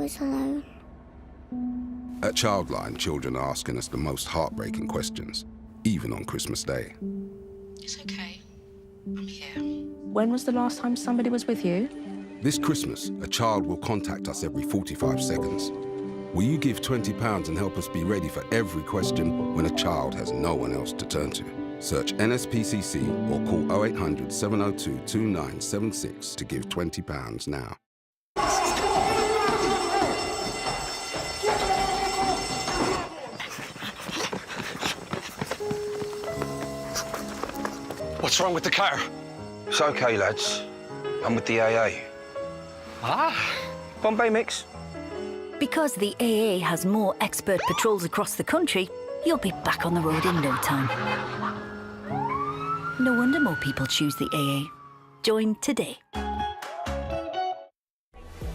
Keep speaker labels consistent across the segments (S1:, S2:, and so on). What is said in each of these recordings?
S1: always alone.
S2: At Childline, children are asking us the most heartbreaking questions, even on Christmas Day.
S3: It's okay. I'm here.
S4: When was the last time somebody was with you?
S2: This Christmas, a child will contact us every 45 seconds. Will you give £20 and help us be ready for every question when a child has no one else to turn to? Search NSPCC or call 0800 702 2976 to give £20 now.
S5: What's wrong with the car?
S6: It's okay, lads. I'm with the AA.
S5: Bombay mix.
S7: Because the AA has more expert patrols across the country, you'll be back on the road in no time. No wonder more people choose the AA. Join today.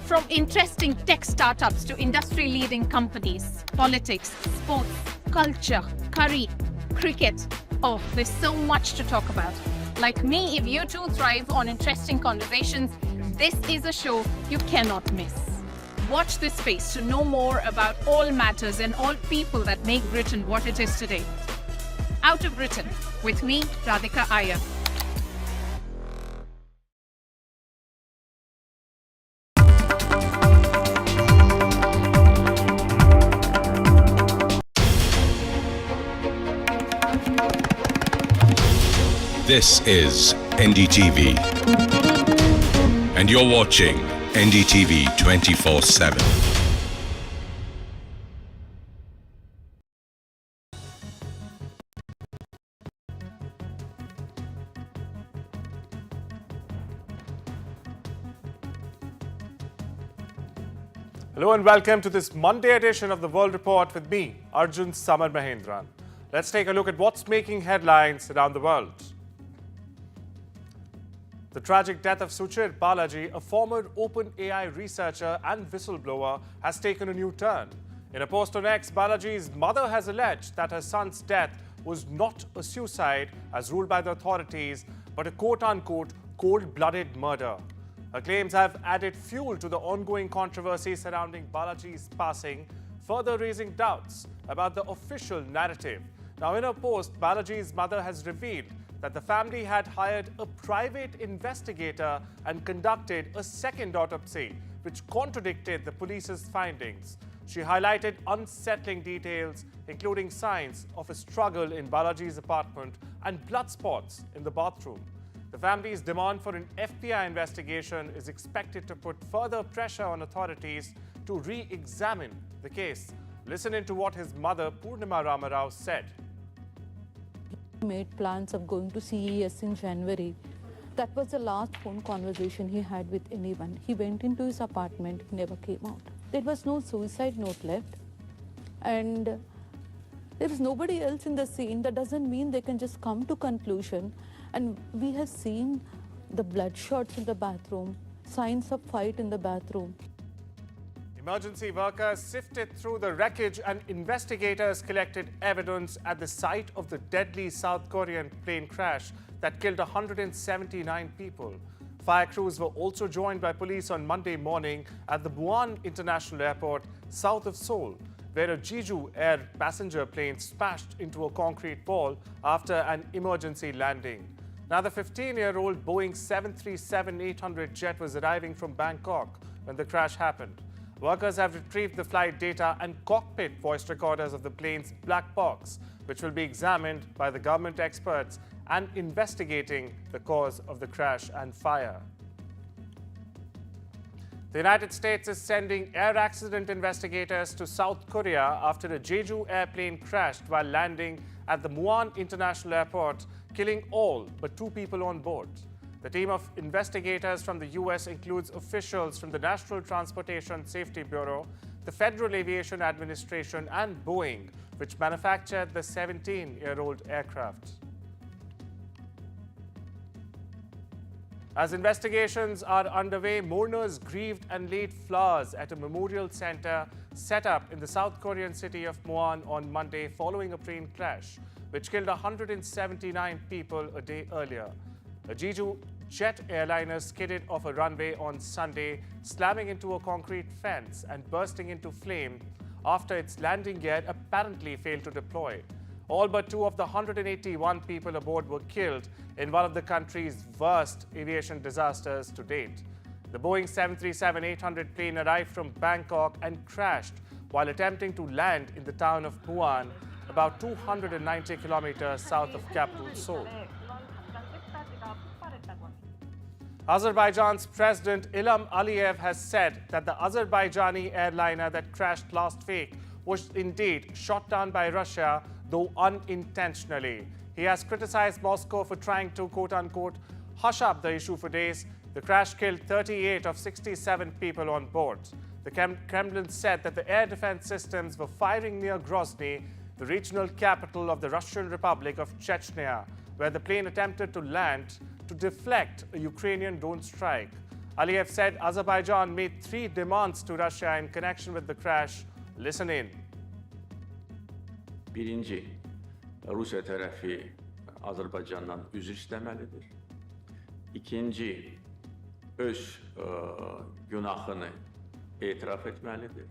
S8: From interesting tech startups to industry-leading companies, politics, sports, culture, curry, cricket. Oh, there's so much to talk about. Like me, if you too thrive on interesting conversations, this is a show you cannot miss. Watch this space to know more about all matters and all people that make Britain what it is today. Out of Britain, with me, Radhika Iyer.
S9: This is NDTV, and you're watching NDTV 24/7.
S10: Hello and welcome to this Monday edition of the World Report with me, Arjun Mahendran. Let's take a look at what's making headlines around the world. The tragic death of Suchir Balaji, a former OpenAI researcher and whistleblower, has taken a new turn. In a post on X, Balaji's mother has alleged that her son's death was not a suicide as ruled by the authorities, but a quote-unquote cold-blooded murder. Her claims have added fuel to the ongoing controversy surrounding Balaji's passing, further raising doubts about the official narrative. Now, in her post, Balaji's mother has revealed that the family had hired a private investigator and conducted a second autopsy, which contradicted the police's findings. She highlighted unsettling details, including signs of a struggle in Balaji's apartment and blood spots in the bathroom. The family's demand for an FBI investigation is expected to put further pressure on authorities to re-examine the case. Listen into what his mother, Purnima Ramarao, said.
S11: Made plans of going to CES in January. That was the last phone conversation he had with anyone. He went into his apartment, never came out. There was no suicide note left. And there is nobody else in the scene. That doesn't mean they can just come to conclusion. And we have seen the bloodshots in the bathroom, signs of fight in the bathroom.
S10: Emergency workers sifted through the wreckage and investigators collected evidence at the site of the deadly South Korean plane crash that killed 179 people. Fire crews were also joined by police on Monday morning at the Muan International Airport, south of Seoul, where a Jeju Air passenger plane smashed into a concrete wall after an emergency landing. Now, the 15-year-old Boeing 737-800 jet was arriving from Bangkok when the crash happened. Workers have retrieved the flight data and cockpit voice recorders of the plane's black box, which will be examined by the government experts and investigating the cause of the crash and fire. The United States is sending air accident investigators to South Korea after a Jeju airplane crashed while landing at the Muan International Airport, killing all but 2 people on board. The team of investigators from the U.S. includes officials from the National Transportation Safety Bureau, the Federal Aviation Administration, and Boeing, which manufactured the 17-year-old aircraft. As investigations are underway, mourners grieved and laid flowers at a memorial center set up in the South Korean city of Muan on Monday following a plane crash, which killed 179 people a day earlier. A Jeju jet airliner skidded off a runway on Sunday, slamming into a concrete fence and bursting into flame after its landing gear apparently failed to deploy. All but 2 of the 181 people aboard were killed in one of the country's worst aviation disasters to date. The Boeing 737-800 plane arrived from Bangkok and crashed while attempting to land in the town of Muan, about 290 kilometers south of capital Seoul. Azerbaijan's President Ilham Aliyev has said that the Azerbaijani airliner that crashed last week was indeed shot down by Russia, though unintentionally. He has criticized Moscow for trying to, quote-unquote, hush up the issue for days. The crash killed 38 of 67 people on board. The Kremlin said that the air defense systems were firing near Grozny, the regional capital of the Russian Republic of Chechnya, where the plane attempted to land to deflect a Ukrainian drone strike. Aliyev said Azerbaijan made 3 demands to Russia in connection with the crash. Listen in.
S1: Birinci, Rusya tərəfi Azərbaycandan üzr istəməlidir. İkinci, öz günahını etiraf etməlidir.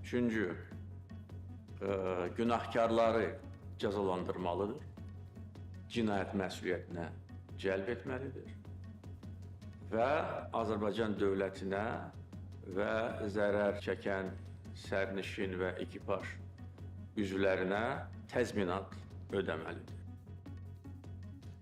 S1: Üçüncü, günahkarları cəzalandırmalıdır. Cinayət məsuliyyətinə cəlb etməlidir. Və Azərbaycan dövlətinə və zərər çəkən sərnişin və ekipaj üzvlərinə təzminat ödəməlidir.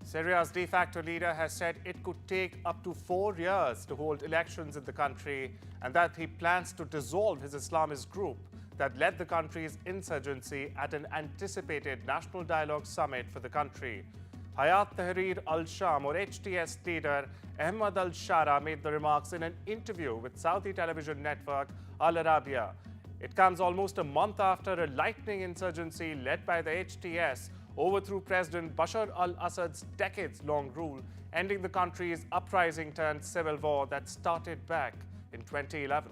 S10: Syria's de facto leader has said it could take up to 4 years to hold elections in the country and that he plans to dissolve his Islamist group that led the country's insurgency at an anticipated National Dialogue Summit for the country. Hayat Tahrir al-Sham, or HTS leader Ahmad al-Shara, made the remarks in an interview with Saudi television network Al Arabiya. It comes almost a month after a lightning insurgency led by the HTS overthrew President Bashar al-Assad's decades-long rule, ending the country's uprising-turned civil war that started back in 2011.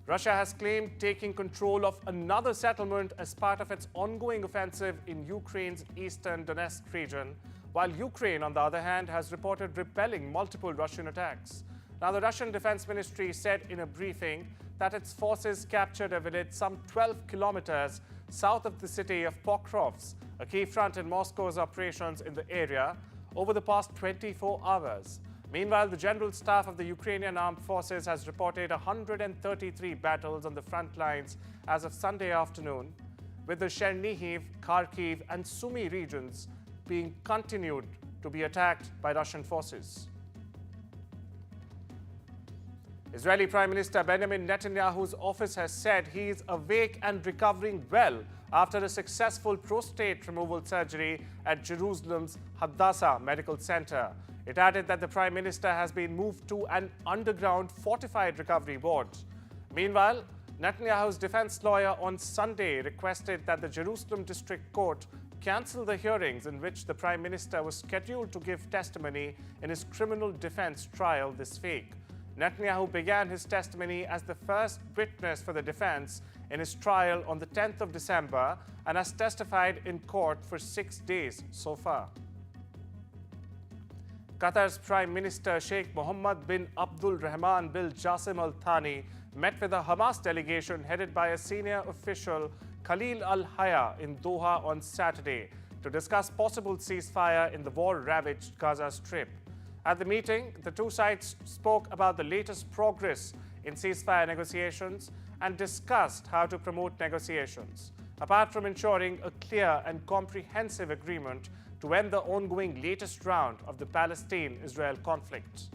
S10: Russia has claimed taking control of another settlement as part of its ongoing offensive in Ukraine's eastern Donetsk region, while Ukraine, on the other hand, has reported repelling multiple Russian attacks. Now, the Russian Defense Ministry said in a briefing that its forces captured a village some 12 kilometers south of the city of Pokrovsk, a key front in Moscow's operations in the area, over the past 24 hours. Meanwhile, the General Staff of the Ukrainian Armed Forces has reported 133 battles on the front lines as of Sunday afternoon, with the Chernihiv, Kharkiv and Sumy regions being continued to be attacked by Russian forces. Israeli Prime Minister Benjamin Netanyahu's office has said he is awake and recovering well after a successful prostate removal surgery at Jerusalem's Hadassah Medical Center. It added that the Prime Minister has been moved to an underground fortified recovery ward. Meanwhile, Netanyahu's defense lawyer on Sunday requested that the Jerusalem District Court cancel the hearings in which the Prime Minister was scheduled to give testimony in his criminal defense trial this week. Netanyahu began his testimony as the first witness for the defense in his trial on the 10th of December and has testified in court for 6 days so far. Qatar's Prime Minister Sheikh Mohammed bin Abdul Rahman bin Jassim Al Thani met with a Hamas delegation headed by a senior official, Khalil Al Haya, in Doha on Saturday to discuss possible ceasefire in the war-ravaged Gaza Strip. At the meeting, the two sides spoke about the latest progress in ceasefire negotiations and discussed how to promote negotiations, apart from ensuring a clear and comprehensive agreement to end the ongoing latest round of the Palestine-Israel conflict.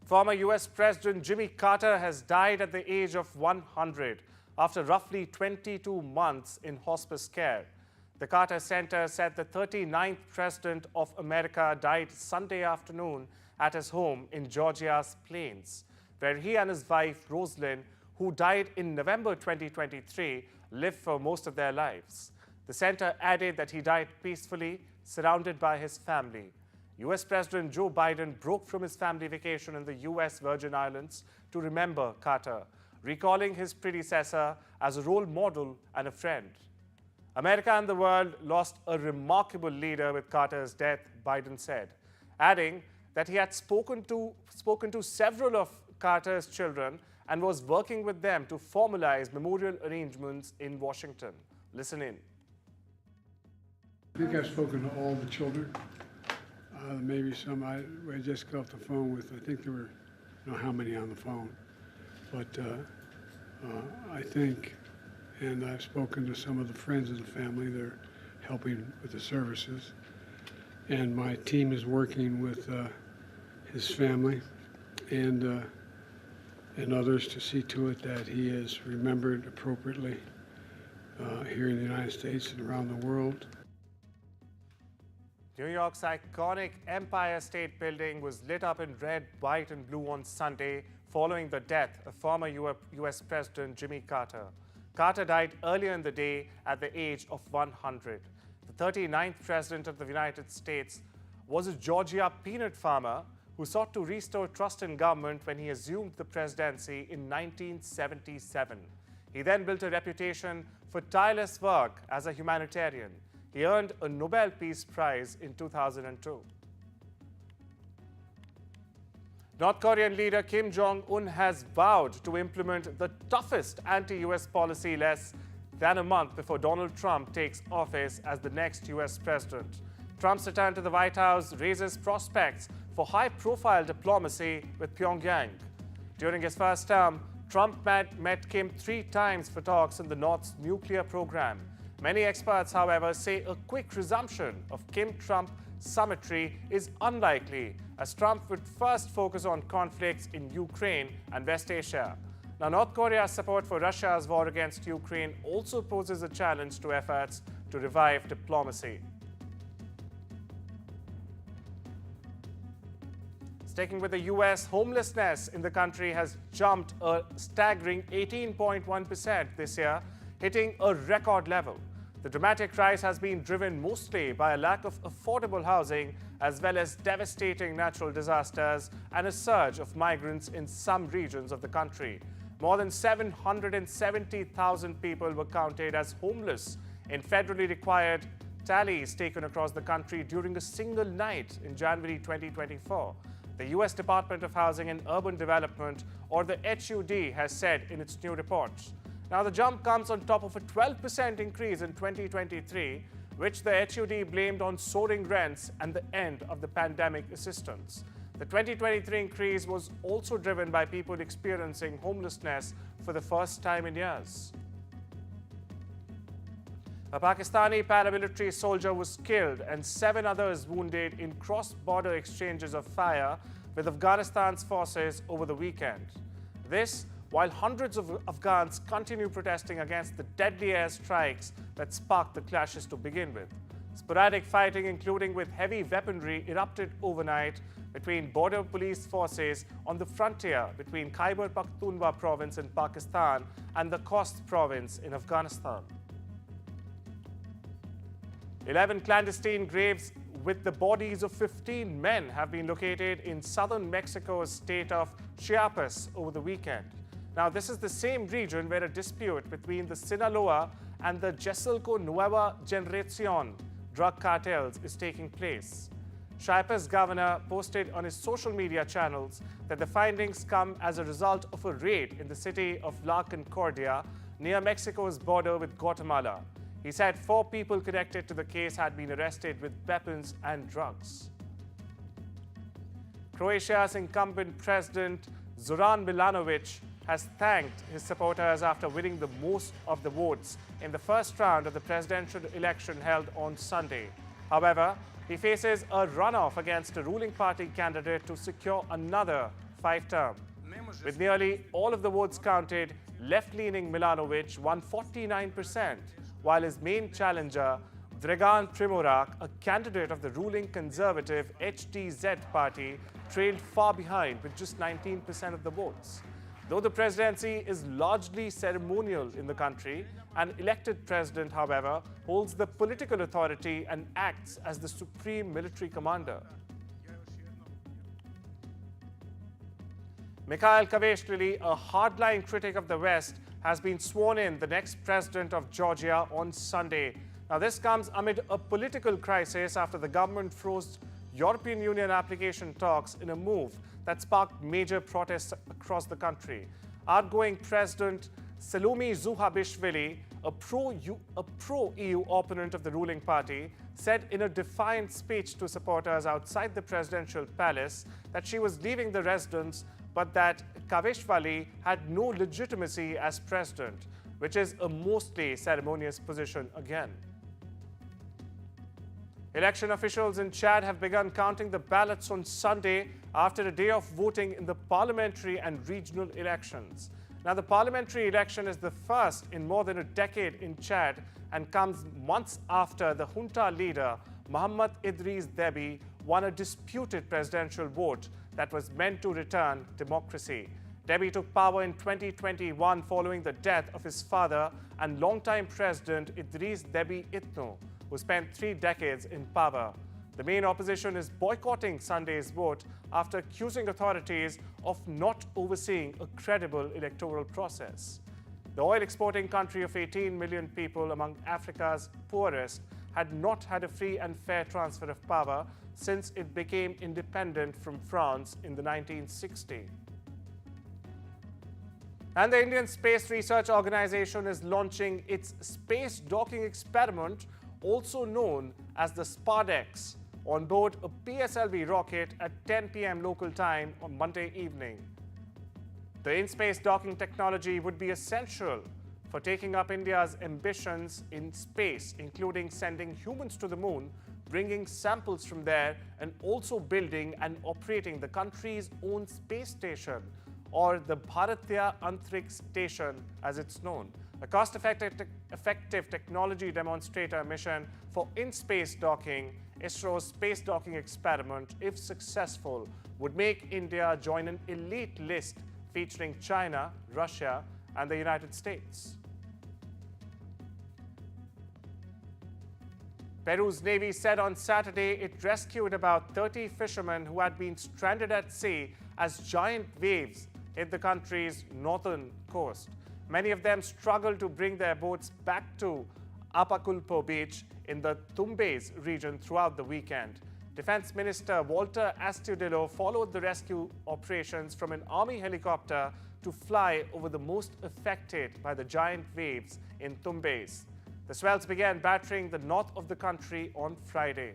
S10: Former US President Jimmy Carter has died at the age of 100 after roughly 22 months in hospice care. The Carter Center said the 39th President of America died Sunday afternoon at his home in Georgia's Plains, where he and his wife, Rosalind, who died in November 2023, lived for most of their lives. The center added that he died peacefully, surrounded by his family. US President Joe Biden broke from his family vacation in the US Virgin Islands to remember Carter, recalling his predecessor as a role model and a friend. America and the world lost a remarkable leader with Carter's death, Biden said, adding that he had spoken to several of Carter's children and was working with them to formalize memorial arrangements in Washington. Listen in.
S5: I think I've spoken to all the children. Maybe some I just got off the phone with. I think there were, I don't know how many on the phone, but I think, and I've spoken to some of the friends of the family. They're helping with the services, and my team is working with his family and others to see to it that he is remembered appropriately here in the United States and around the world.
S10: New York's iconic Empire State Building was lit up in red, white and blue on Sunday following the death of former U.S. President Jimmy Carter. Carter died earlier in the day at the age of 100. The 39th President of the United States was a Georgia peanut farmer who sought to restore trust in government when he assumed the presidency in 1977. He then built a reputation for tireless work as a humanitarian. He earned a Nobel Peace Prize in 2002. North Korean leader Kim Jong-un has vowed to implement the toughest anti-US policy less than a month before Donald Trump takes office as the next US president. Trump's return to the White House raises prospects for high-profile diplomacy with Pyongyang. During his first term, Trump met Kim 3 times for talks on the North's nuclear program. Many experts, however, say a quick resumption of Kim-Trump symmetry is unlikely, as Trump would first focus on conflicts in Ukraine and West Asia. Now, North Korea's support for Russia's war against Ukraine also poses a challenge to efforts to revive diplomacy. Sticking with the US, homelessness in the country has jumped a staggering 18.1% this year, hitting a record level. The dramatic rise has been driven mostly by a lack of affordable housing, as well as devastating natural disasters and a surge of migrants in some regions of the country. More than 770,000 people were counted as homeless in federally required tallies taken across the country during a single night in January 2024. The US Department of Housing and Urban Development, or the HUD, has said in its new report. Now, the jump comes on top of a 12% increase in 2023, which the HUD blamed on soaring rents and the end of the pandemic assistance. The 2023 increase was also driven by people experiencing homelessness for the first time in years. A Pakistani paramilitary soldier was killed and 7 others wounded in cross-border exchanges of fire with Afghanistan's forces over the weekend. This, while hundreds of Afghans continue protesting against the deadly airstrikes that sparked the clashes to begin with. Sporadic fighting, including with heavy weaponry, erupted overnight between border police forces on the frontier between Khyber Pakhtunkhwa province in Pakistan and the Khost province in Afghanistan. 11 clandestine graves with the bodies of 15 men have been located in southern Mexico's state of Chiapas over the weekend. Now, this is the same region where a dispute between the Sinaloa and the Jesulco Nueva Generacion drug cartels is taking place. Chiapas governor posted on his social media channels that the findings come as a result of a raid in the city of La Concordia near Mexico's border with Guatemala. He said 4 people connected to the case had been arrested with weapons and drugs. Croatia's incumbent president Zoran Milanovic has thanked his supporters after winning the most of the votes in the first round of the presidential election held on Sunday. However, he faces a runoff against a ruling party candidate to secure another 5th term. With nearly all of the votes counted, left-leaning Milanovic won 49%, while his main challenger, Dragan Primorac, a candidate of the ruling conservative HDZ party, trailed far behind with just 19% of the votes. Though the presidency is largely ceremonial in the country, an elected president, however, holds the political authority and acts as the supreme military commander. Mikhail Kaveshvili, a hardline critic of the West, has been sworn in the next president of Georgia on Sunday. Now, this comes amid a political crisis after the government froze European Union application talks in a move that sparked major protests across the country. Outgoing President Salome Zouhabishvili, a pro-EU opponent of the ruling party, said in a defiant speech to supporters outside the presidential palace that she was leaving the residence, but that Kaveshvili had no legitimacy as president, which is a mostly ceremonious position again. Election officials in Chad have begun counting the ballots on Sunday after a day of voting in the parliamentary and regional elections. Now, the parliamentary election is the first in more than a decade in Chad and comes months after the junta leader, Mohamed Idriss Déby, won a disputed presidential vote that was meant to return democracy. Déby took power in 2021 following the death of his father and longtime president Idriss Déby Itno, who spent 3 decades in power. The main opposition is boycotting Sunday's vote after accusing authorities of not overseeing a credible electoral process. The oil-exporting country of 18 million people, among Africa's poorest, had not had a free and fair transfer of power since it became independent from France in the 1960s. And the Indian Space Research Organization is launching its space docking experiment, also known as the SPARDEX, on board a PSLV rocket at 10 p.m. local time on Monday evening. The in-space docking technology would be essential for taking up India's ambitions in space, including sending humans to the moon, bringing samples from there, and also building and operating the country's own space station, or the Bharatiya Antariksh Station as it's known. A cost-effective technology demonstrator mission for in-space docking, ISRO's space docking experiment, if successful, would make India join an elite list featuring China, Russia, and the United States. Peru's Navy said on Saturday it rescued about 30 fishermen who had been stranded at sea as giant waves hit the country's northern coast. Many of them struggled to bring their boats back to Acapulco Beach in the Tumbes region throughout the weekend. Defense Minister Walter Astudillo followed the rescue operations from an army helicopter to fly over the most affected by the giant waves in Tumbes. The swells began battering the north of the country on Friday.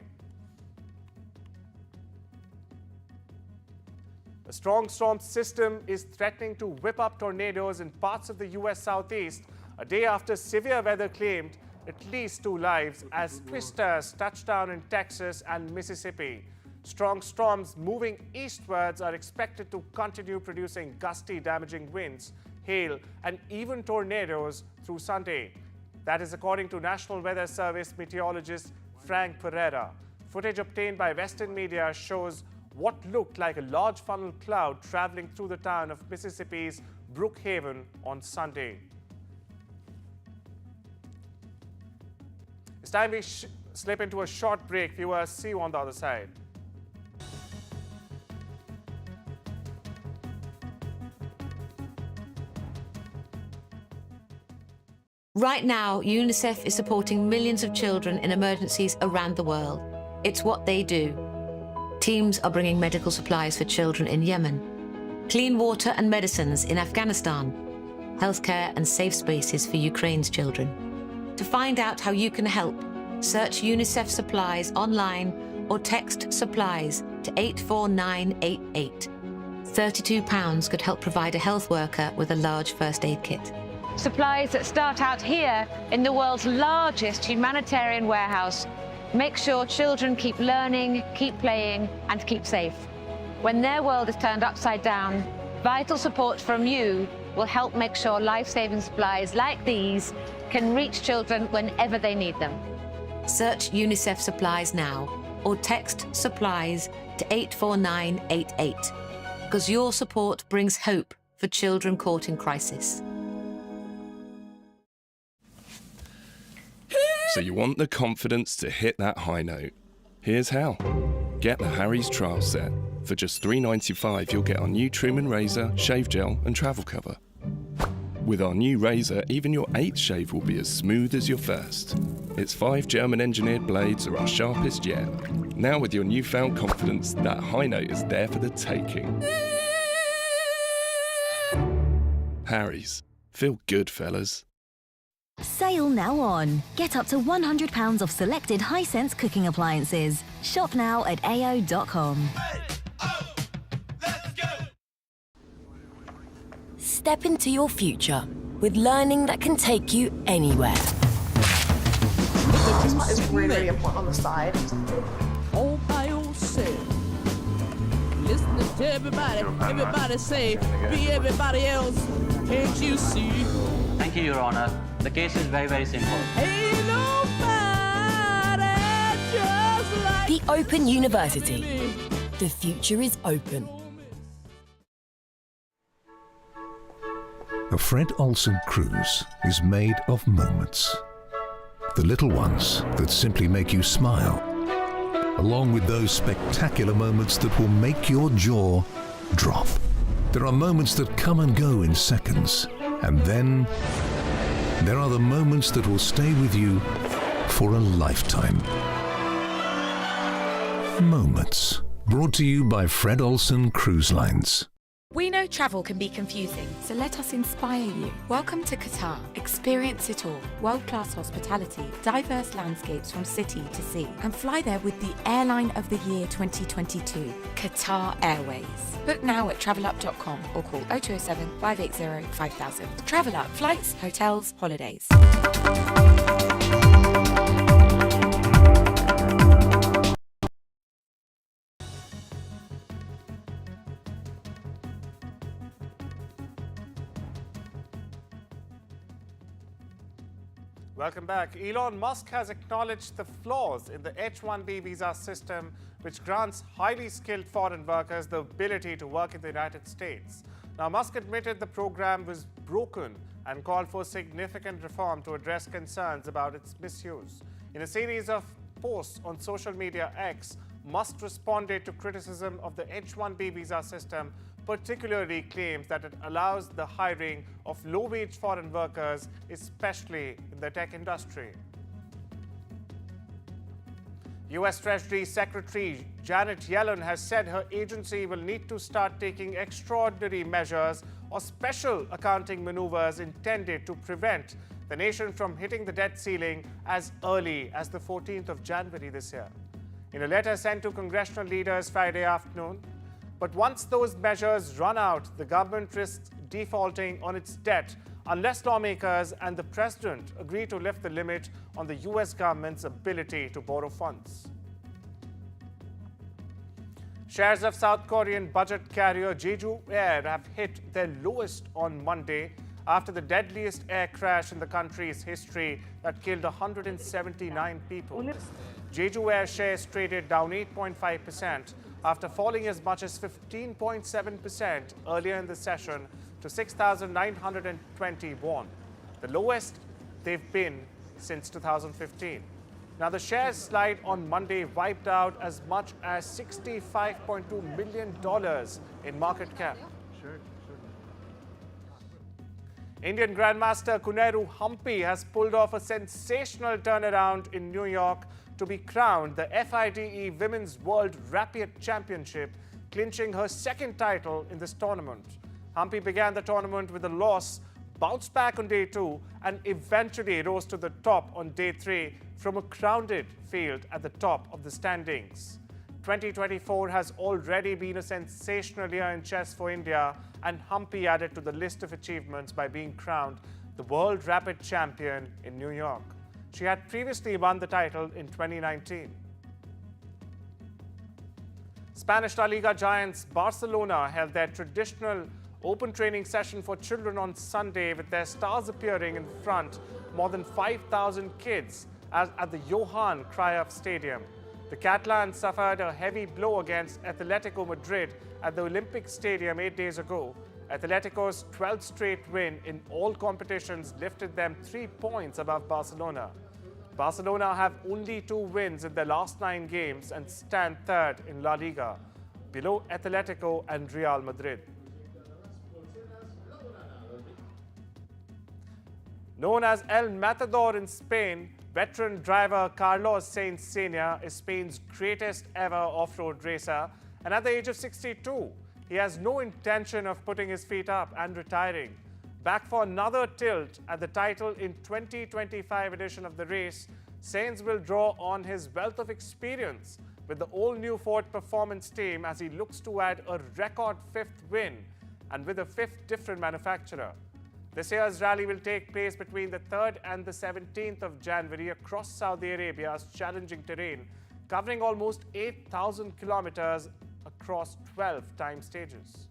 S10: A strong storm system is threatening to whip up tornadoes in parts of the U.S. Southeast a day after severe weather claimed at least 2 lives as twisters touched down in Texas and Mississippi. Strong storms moving eastwards are expected to continue producing gusty, damaging winds, hail, and even tornadoes through Sunday. That is according to National Weather Service meteorologist Frank Pereira. Footage obtained by Western media shows what looked like a large funnel cloud traveling through the town of Mississippi's Brookhaven on Sunday. It's time we slip into a short break. Viewers, see you on the other side.
S12: Right now, UNICEF is supporting millions of children in emergencies around the world. It's what they do. Teams are bringing medical supplies for children in Yemen, clean water and medicines in Afghanistan, healthcare and safe spaces for Ukraine's children. To find out how you can help, search UNICEF Supplies online or text supplies to 84988. £32 could help provide a health worker with a large first aid kit.
S13: Supplies that start out here in the world's largest humanitarian warehouse make sure children keep learning, keep playing, and keep safe. When their world is turned upside down, vital support from you will help make sure life-saving supplies like these can reach children whenever they need them.
S12: Search UNICEF Supplies now or text supplies to 84988 because your support brings hope for children caught in crisis.
S14: So you want the confidence to hit that high note. Here's how. Get the Harry's trial set. For just $3.95, you'll get our new trim and razor, shave gel and travel cover. With our new razor, even your 8th shave will be as smooth as your first. Its 5 German-engineered blades are our sharpest yet. Now with your newfound confidence, that high note is there for the taking. Harry's. Feel good, fellas.
S7: Sale now on. Get up to £100 off selected Hisense cooking appliances. Shop now at ao.com.
S15: Step into your future with learning that can take you anywhere.
S16: This part is really important on the side.
S11: All by yourself. Listening to everybody say, be everybody else. Can't you see?
S17: Thank you, Your Honor. The case is very, very simple.
S11: Ain't nobody just like
S15: The Open University. The future is open.
S18: A Fred Olsen cruise is made of moments. The little ones that simply make you smile, along with those spectacular moments that will make your jaw drop. There are moments that come and go in seconds, and then there are the moments that will stay with you for a lifetime. Moments, brought to you by Fred Olsen Cruise Lines.
S4: We know travel can be confusing, so let us inspire you. Welcome to Qatar. Experience it all. World-class hospitality, diverse landscapes from city to sea, and fly there with the Airline of the Year 2022, Qatar Airways. Book now at travelup.com or call 0207 580 5000. Travel Up. Flights, hotels, holidays.
S10: Welcome back. Elon Musk has acknowledged the flaws in the H-1B visa system, which grants highly skilled foreign workers the ability to work in the United States. Now, Musk admitted the program was broken and called for significant reform to address concerns about its misuse. In a series of posts on social media X, Musk responded to criticism of the H-1B visa system, particularly claims that it allows the hiring of low-wage foreign workers, especially in the tech industry. U.S. Treasury Secretary Janet Yellen has said her agency will need to start taking extraordinary measures or special accounting maneuvers intended to prevent the nation from hitting the debt ceiling as early as the 14th of January this year. In a letter sent to congressional leaders Friday afternoon, but once those measures run out, the government risks defaulting on its debt unless lawmakers and the president agree to lift the limit on the U.S. government's ability to borrow funds. Shares of South Korean budget carrier Jeju Air have hit their lowest on Monday after the deadliest air crash in the country's history that killed 179 people. Jeju Air shares traded down 8.5%. after falling as much as 15.7% earlier in the session to 6,920 won, the lowest they've been since 2015. Now, the shares slide on Monday wiped out as much as $65.2 million in market cap. Indian Grandmaster Koneru Humpy has pulled off a sensational turnaround in New York to be crowned the FIDE Women's World Rapid Championship, clinching her second title in this tournament. Humpy began the tournament with a loss, bounced back on day 2, and eventually rose to the top on day 3 from a crowded field at the top of the standings. 2024 has already been a sensational year in chess for India, and Humpy added to the list of achievements by being crowned the World Rapid Champion in New York. She had previously won the title in 2019. Spanish La Liga giants Barcelona held their traditional open training session for children on Sunday, with their stars appearing in front more than 5,000 kids at the Johan Cruyff Stadium. The Catalans suffered a heavy blow against Atletico Madrid at the Olympic Stadium 8 days ago. Atletico's 12th straight win in all competitions lifted them 3 points above Barcelona. Barcelona have only 2 wins in their last 9 games and stand third in La Liga. below Atletico and Real Madrid. Known as El Matador in Spain, veteran driver Carlos Sainz Sr. is Spain's greatest ever off-road racer, and at the age of 62, he has no intention of putting his feet up and retiring. Back for another tilt at the title in 2025 edition of the race, Sainz will draw on his wealth of experience with the all-new Ford Performance team as he looks to add a record 5th win and with a 5th different manufacturer. This year's rally will take place between the 3rd and the 17th of January across Saudi Arabia's challenging terrain, covering almost 8,000 kilometers across 12 time stages.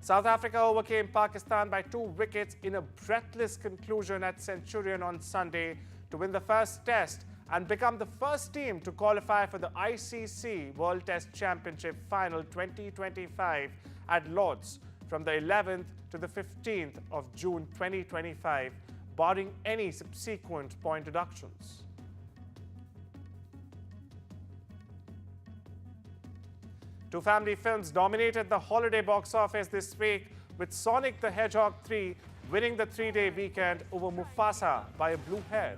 S10: South Africa overcame Pakistan by 2 wickets in a breathless conclusion at Centurion on Sunday to win the first test and become the first team to qualify for the ICC World Test Championship Final 2025 at Lords from the 11th to the 15th of June 2025, barring any subsequent point deductions. Two family films dominated the holiday box office this week, with Sonic the Hedgehog 3 winning the 3-day weekend over Mufasa by a blue hair.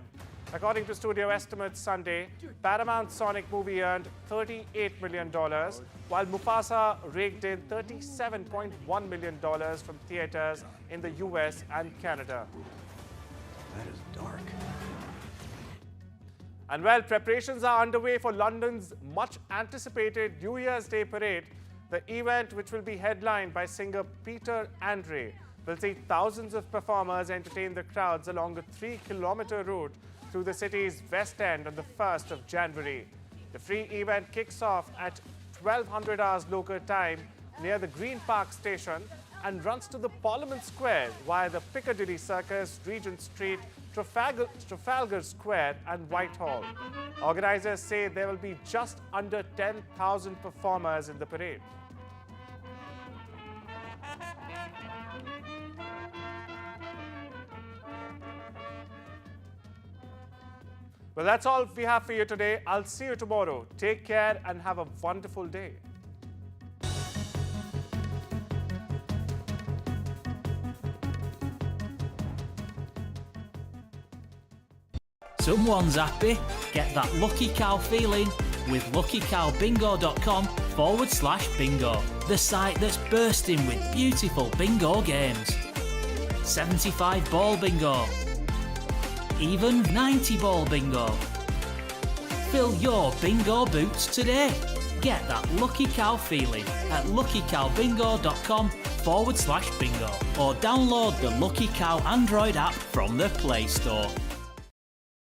S10: According to studio estimates Sunday, Paramount's Sonic movie earned $38 million, while Mufasa raked in $37.1 million from theaters in the US and Canada.
S1: That is dark.
S10: And well, preparations are underway for London's much-anticipated New Year's Day parade. The event, which will be headlined by singer Peter Andre, will see thousands of performers entertain the crowds along a 3-kilometer route through the city's West End on the 1st of January. The free event kicks off at 1200 hours local time near the Green Park station and runs to the Parliament Square via the Piccadilly Circus, Regent Street, Trafalgar Square and Whitehall. Organizers say there will be just under 10,000 performers in the parade. Well, that's all we have for you today. I'll see you tomorrow. Take care and have a wonderful day.
S19: Someone's happy. Get that lucky cow feeling with luckycowbingo.com/bingo. The site that's bursting with beautiful bingo games. 75 ball bingo. Even 90 ball bingo. Fill your bingo boots today. Get that lucky cow feeling at luckycowbingo.com/bingo or download the Lucky Cow Android app from the Play Store.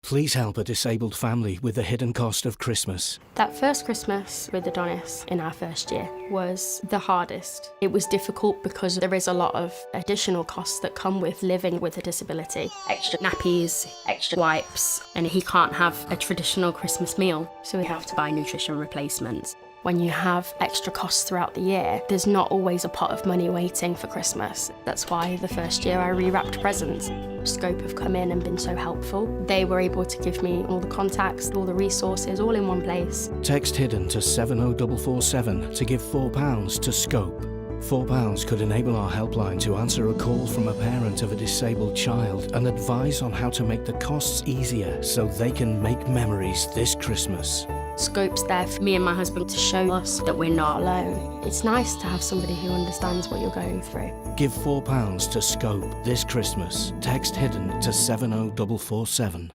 S20: Please help a disabled family with the hidden cost of Christmas.
S21: That first Christmas with Adonis in our first year was the hardest. It was difficult because there is a lot of additional costs that come with living with a disability. Extra nappies, extra wipes, and he can't have a traditional Christmas meal, so we have to buy nutrition replacements. When you have extra costs throughout the year, there's not always a pot of money waiting for Christmas. That's why the first year I rewrapped presents. Scope have come in and been so helpful. They were able to give me all the contacts, all the resources, all in one place.
S20: Text HIDDEN to 70447 to give £4 to Scope. £4 could enable our helpline to answer a call from a parent of a disabled child and advise on how to make the costs easier so they can make memories this Christmas.
S21: Scope's there for me and my husband to show us that we're not alone. It's nice to have somebody who understands what you're going through.
S20: Give £4 to Scope this Christmas. Text HIDDEN to 70447.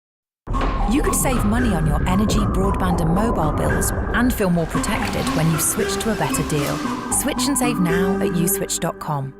S22: You could save money on your energy, broadband and mobile bills and feel more protected when you switch to a better deal. Switch and save now at uswitch.com.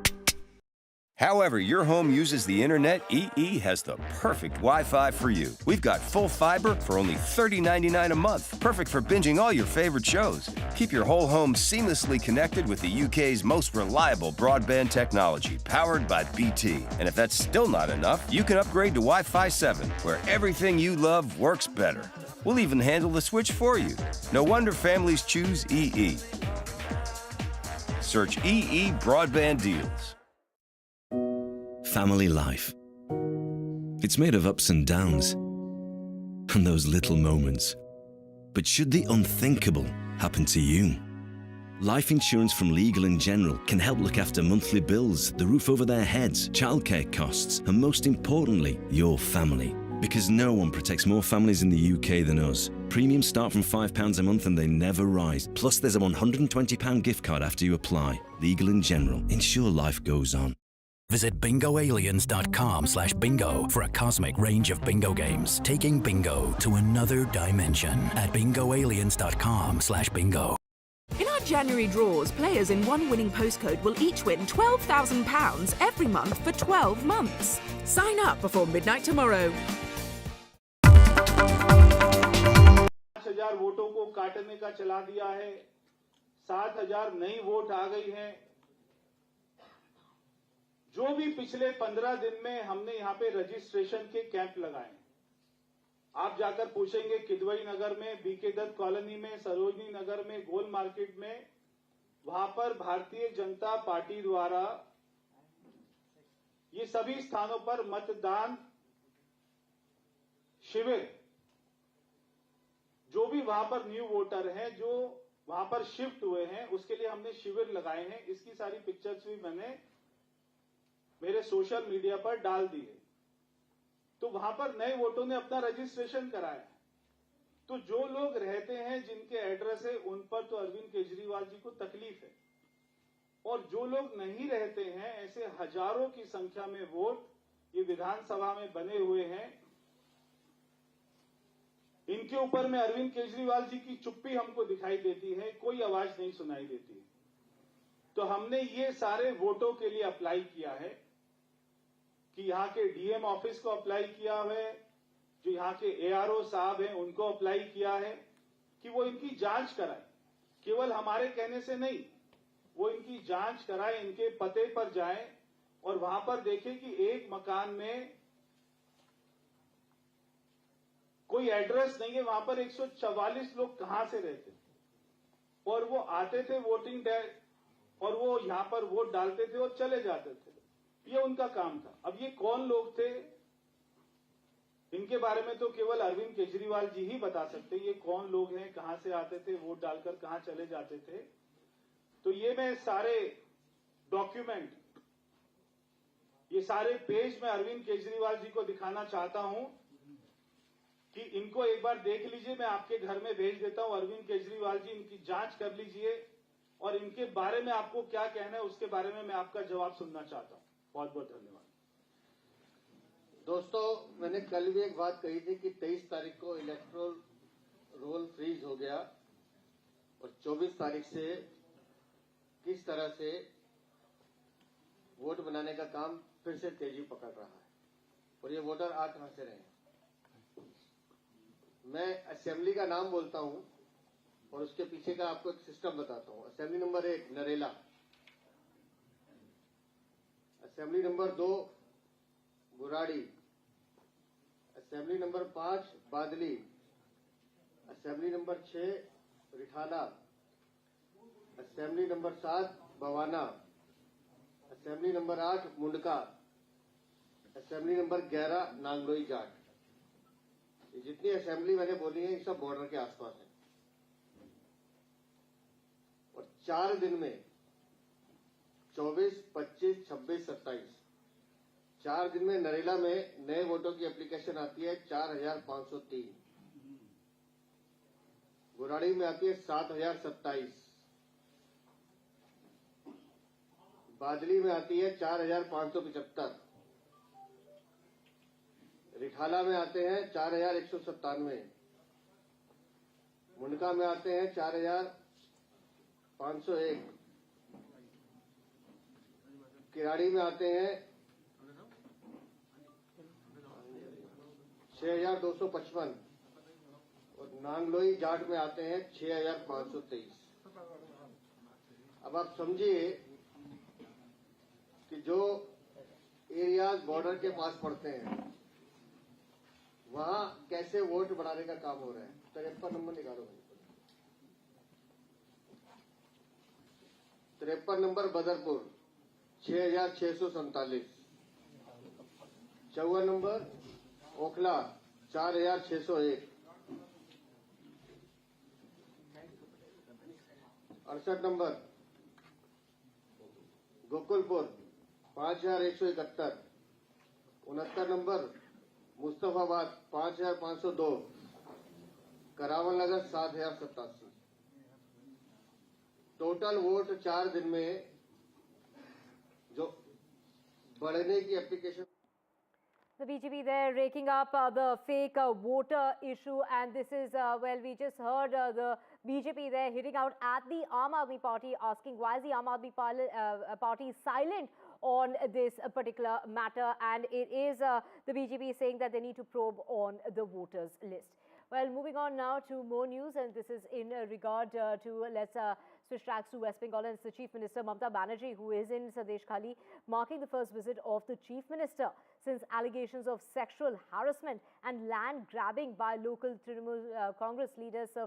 S23: However your home uses the internet, EE has the perfect Wi-Fi for you. We've got full fiber for only $30.99 a month, perfect for binging all your favorite shows. Keep your whole home seamlessly connected with the UK's most reliable broadband technology, powered by BT. And if that's still not enough, you can upgrade to Wi-Fi 7, where everything you love works better. We'll even handle the switch for you. No wonder families choose EE. Search EE Broadband Deals.
S24: Family life. It's made of ups and downs, and those little moments.
S2: But should the unthinkable happen to you? Life insurance from Legal & General can help look after monthly bills, the roof over their heads, childcare costs, and most importantly, your family. Because no one protects more families in the UK than us. Premiums start from £5 a month and they never rise. Plus there's a £120 gift card after you apply. Legal & General. Ensure life goes on.
S3: Visit bingoaliens.com/bingo for a cosmic range of bingo games, taking bingo to another dimension at bingoaliens.com/bingo.
S6: In our January draws, players in one winning postcode will each win £12,000 every month for 12 months. Sign up before midnight tomorrow.
S24: 5,000 वोटों को काटने का चला दिया है, 7,000 नई vote आ गई हैं। जो भी पिछले 15 दिन में हमने यहाँ पे रजिस्ट्रेशन के कैंप लगाए, आप जाकर पूछेंगे किदवई नगर में, बीके दत्त कॉलोनी में, सरोजनी नगर में, गोल मार्केट में, वहां पर भारतीय जनता पार्टी द्वारा ये सभी स्थानों पर मतदान शिविर, जो भी वहां पर न्यू वोटर हैं, जो वहां पर शिफ्ट हुए हैं, उसके लिए हमने शिविर लगाए हैं। इसकी सारी पिक्चर्स भी मैंने मेरे सोशल मीडिया पर डाल दी है। तो वहां पर नए वोटरों ने अपना रजिस्ट्रेशन कराया। तो जो लोग रहते हैं, जिनके एड्रेस है, उन पर तो अरविंद केजरीवाल जी को तकलीफ है, और जो लोग नहीं रहते हैं, ऐसे हजारों की संख्या में वोट ये विधानसभा में बने हुए हैं, इनके ऊपर में अरविंद केजरीवाल जी की चुप्पी हमको दिखाई देती है, कोई आवाज नहीं सुनाई देती है। तो हमने ये सारे वोटों के लिए अप्लाई किया है कि यहाँ के डीएम ऑफिस को अप्लाई किया है, जो यहाँ के एआरओ साहब हैं उनको अप्लाई किया है कि वो इनकी जांच कराए, केवल हमारे कहने से नहीं, वो इनकी जांच कराए, इनके पते पर जाएं और वहां पर देखें कि एक मकान में कोई एड्रेस नहीं है, वहां पर 144 लोग कहां से रहते, और वो आते थे वोटिंग डे और वो यहां पर वोट डालते थे और चले जाते थे। ये उनका काम था। अब ये कौन लोग थे, इनके बारे में तो केवल अरविंद केजरीवाल जी ही बता सकते। ये कौन लोग हैं, कहां से आते थे, वोट डालकर कहां चले जाते थे। तो ये मैं सारे डॉक्यूमेंट, ये सारे पेज मैं अरविंद केजरीवाल जी को दिखाना चाहता हूं कि इनको एक बार देख लीजिए। मैं आपके घर में भेज देता हूं। अरविंद केजरीवाल जी, इनकी जांच कर लीजिए और इनके बारे में आपको क्या कहना है उसके बारे में मैं आपका जवाब सुनना चाहता हूं। बहुत बहुत धन्यवाद।
S25: दोस्तों, मैंने कल भी एक बात कही थी कि 23 तारीख को इलेक्ट्रोल रोल फ्रीज हो गया और 24 तारीख से किस तरह से वोट बनाने का काम फिर से तेजी पकड़ रहा है, और ये वोटर आ कहां से रहे हैं। मैं असेंबली का नाम बोलता हूं और उसके पीछे का आपको एक सिस्टम बताता हूं। Assembly number 1 Narela, assembly number 2 Burari, assembly number 5 Badli, assembly number 6 Rithala, assembly number 7 Bawana, assembly number 8 Mundka, assembly number 11 Nangloi Jat. ये जितनी असेंबली मैंने बोली है, ये सब बॉर्डर के आसपास है। और 4 दिन में 24, 25, 26, 27 4 दिन में नरेला में नए वोटों की एप्लीकेशन आती है 4,503, बुराड़ी में आती है 7,027, बादली में आती है 4,575, रिठाला में आते हैं 4,197, मुंडका में आते हैं 4,501, किराड़ी में आते हैं 6,255 और नांगलोई जाट में आते हैं 6,523। अब आप समझिए कि जो एरियाज बॉर्डर के पास पड़ते हैं वहां कैसे वोट बढ़ाने का काम हो रहा है। 53 नंबर निकालो भाई। 53 number Badarpur 6,647, 54 number Okhla 4,601, 68 number Gokulpur 5171, 69 number Mustafabad 5502, Karawal Nagar 7087। Total vote 4 दिन में जो बढ़ने की application.
S5: The BJP there raking up the fake voter issue, and this is, well, we just heard the BJP there hitting out at the Aam Aadmi Party, asking why is the Aam Aadmi Party silent on this particular matter, and it is the BJP saying that they need to probe on the voters list. Well, moving on now to more news, and this is in regard to, let's switch tracks to West Bengal, and it's the Chief Minister Mamata Banerjee who is in Sadesh Khali, marking the first visit of the Chief Minister since allegations of sexual harassment and land grabbing by local Trinamool Congress leaders surfaced